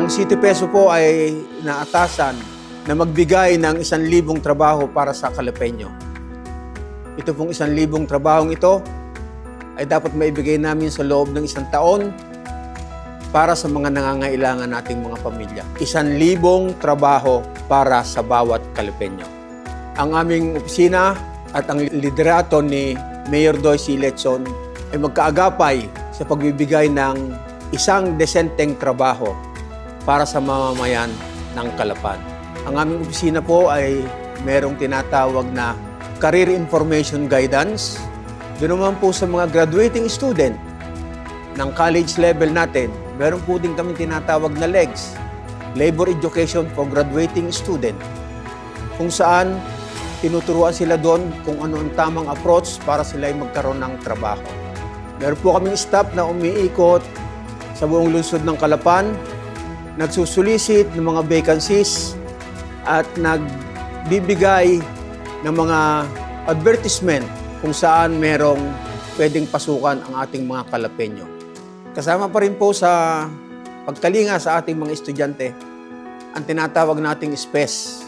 Ang City Peso po ay naatasan na magbigay ng 1,000 trabaho para sa Calepeño. Ito pong 1,000 trabahong ito ay dapat maibigay namin sa loob ng 1 taon para sa mga nangangailangan nating mga pamilya. 1,000 trabaho para sa bawat Calepeño. Ang aming opisina at ang liderato ni Mayor Doisy Letson ay magkaagapay sa pagbibigay ng isang desenteng trabaho para sa mamamayan ng Calapan. Ang aming opisina po ay merong tinatawag na Career Information Guidance. Doon naman po sa mga graduating student ng college level natin, meron po din kami tinatawag na LEGS, Labor Education for Graduating Student, kung saan tinuturuan sila doon kung ano ang tamang approach para sila ay magkaroon ng trabaho. Meron po kaming staff na umiikot sa buong lungsod ng Calapan, nagsusulisit ng mga vacancies at nagbibigay ng mga advertisement kung saan merong pwedeng pasukan ang ating mga Calapeño. Kasama pa rin po sa pagkalinga sa ating mga estudyante ang tinatawag nating SPES.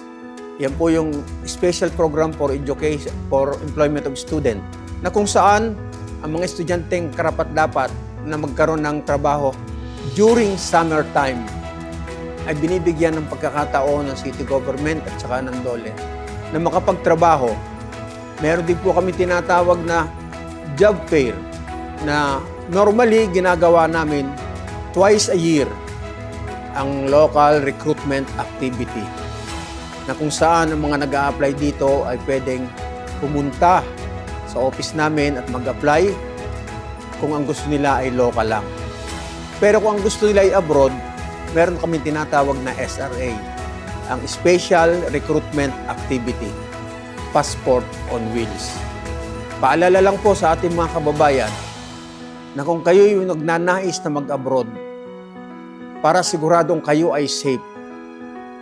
Yan po yung Special Program for Education for Employment of Student, na kung saan ang mga estudyanteng karapat-dapat na magkaroon ng trabaho during summertime ay binibigyan ng pagkakataon ng city government at saka ng DOLE na makapagtrabaho. Meron din po kami tinatawag na job fair na normally ginagawa namin twice a year, ang local recruitment activity, na kung saan ang mga nag-a-apply dito ay pwedeng pumunta sa office namin at mag-apply kung ang gusto nila ay local lang. Pero kung ang gusto nila ay abroad, meron kami tinatawag na SRA, ang Special Recruitment Activity, Passport on Wheels. Paalala lang po sa ating mga kababayan na kung kayo yung nagnanais na mag-abroad, para siguradong kayo ay safe,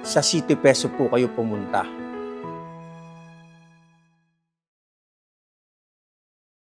sa City Peso po kayo pumunta.